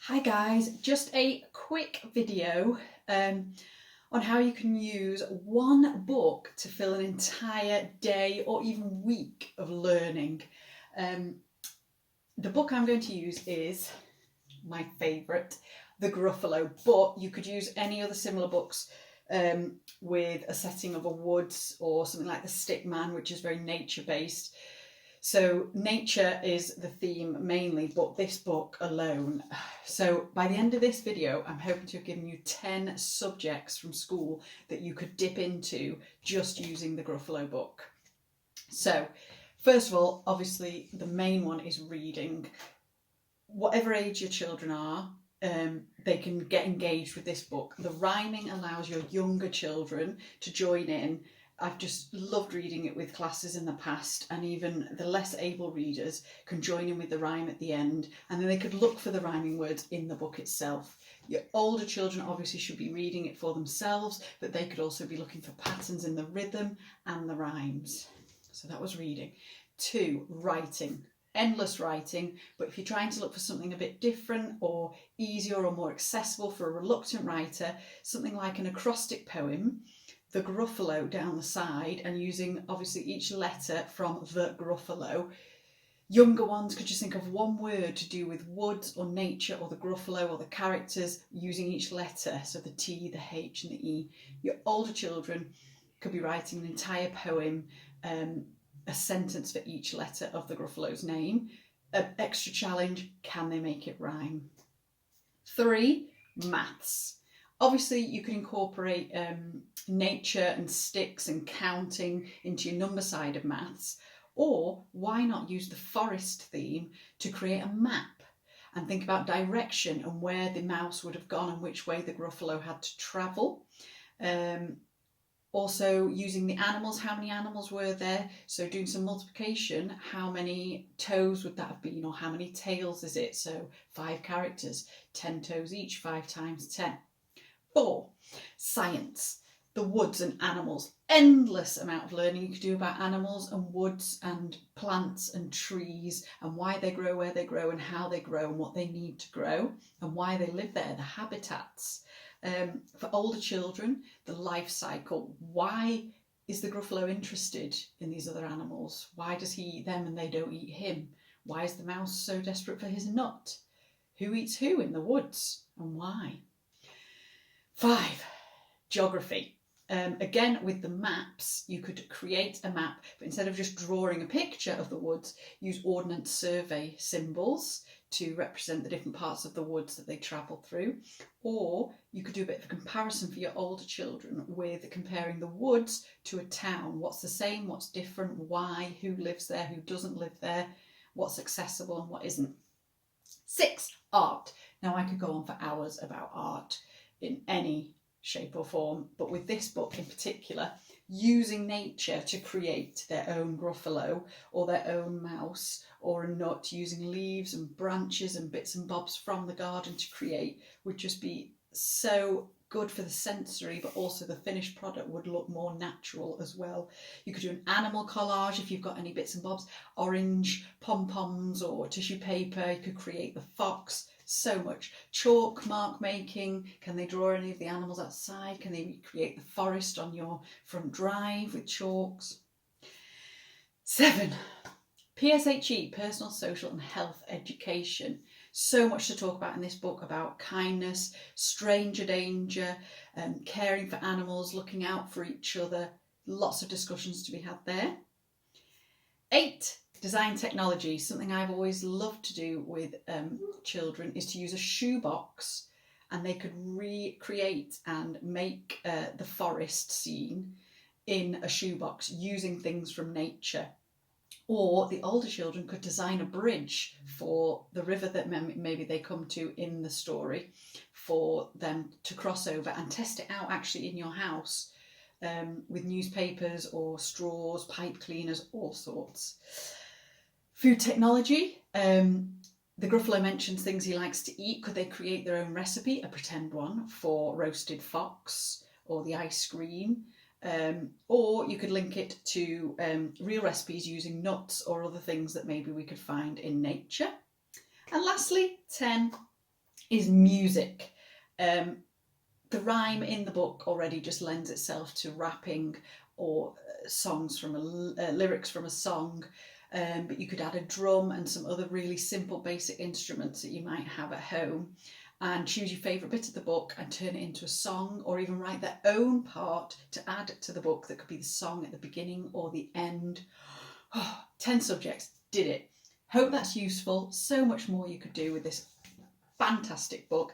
Hi guys, just a quick video on how you can use one book to fill an entire day or even week of learning. The book I'm going to use is my favourite, the Gruffalo, but you could use any other similar books with a setting of a woods or something like the Stick Man, which is very nature based. So nature is the theme mainly, but this book alone. So by the end of this video, I'm hoping to have given you 10 subjects from school that you could dip into just using the Gruffalo book. So first of all, obviously the main one is reading. Whatever age your children are, they can get engaged with this book. The rhyming allows your younger children to join in. I've just loved reading it with classes in the past, and even the less able readers can join in with the rhyme at the end, and then they could look for the rhyming words in the book itself. Your older children obviously should be reading it for themselves, but they could also be looking for patterns in the rhythm and the rhymes. So that was reading. 2, writing. Endless writing, but if you're trying to look for something a bit different or easier or more accessible for a reluctant writer, something like an acrostic poem, the Gruffalo down the side, and using obviously each letter from the Gruffalo. Younger ones could just think of one word to do with woods or nature or the Gruffalo or the characters using each letter, so the T, the H and the E. Your older children could be writing an entire poem, a sentence for each letter of the Gruffalo's name. An extra challenge, can they make it rhyme? 3, maths. Obviously you can incorporate nature and sticks and counting into your number side of maths, or why not use the forest theme to create a map and think about direction and where the mouse would have gone and which way the Gruffalo had to travel. Also using the animals, how many animals were there? So doing some multiplication, how many toes would that have been, or how many tails is it? So 5 characters, 10 toes each, 5 times 10. 4, science, the woods and animals. Endless amount of learning you could do about animals and woods and plants and trees and why they grow where they grow and how they grow and what they need to grow and why they live there, the habitats. For older children, the life cycle. Why is the Gruffalo interested in these other animals? Why does he eat them and they don't eat him? Why is the mouse so desperate for his nut? Who eats who in the woods and why? 5, geography. Again, with the maps, you could create a map, but instead of just drawing a picture of the woods, use Ordnance Survey symbols to represent the different parts of the woods that they travel through. Or you could do a bit of a comparison for your older children with comparing the woods to a town. What's the same, what's different, why, who lives there, who doesn't live there, what's accessible and what isn't. 6, art. Now I could go on for hours about art in any shape or form, but with this book in particular, using nature to create their own Gruffalo or their own mouse or a nut, using leaves and branches and bits and bobs from the garden to create, would just be so good for the sensory, but also the finished product would look more natural as well. You could do an animal collage if you've got any bits and bobs, orange pom-poms or tissue paper. You could create the fox. So much. Chalk mark making. Can they draw any of the animals outside? Can they recreate the forest on your front drive with chalks? 7, PSHE, personal, social and health education. So much to talk about in this book about kindness, stranger danger, caring for animals, looking out for each other. Lots of discussions to be had there. 8, design technology. Something I've always loved to do with children is to use a shoebox, and they could recreate and make the forest scene in a shoebox using things from nature. Or the older children could design a bridge for the river that maybe they come to in the story for them to cross over, and test it out actually in your house with newspapers or straws, pipe cleaners, all sorts. Food technology. The Gruffalo mentions things he likes to eat. Could they create their own recipe, a pretend one, for roasted fox or the ice cream? Or you could link it to real recipes using nuts or other things that maybe we could find in nature. And lastly, 10, is music. The rhyme in the book already just lends itself to rapping or songs from lyrics from a song, but you could add a drum and some other really simple basic instruments that you might have at home, and choose your favourite bit of the book and turn it into a song, or even write their own part to add to the book that could be the song at the beginning or the end. 10 subjects, did it. Hope that's useful. So much more you could do with this fantastic book.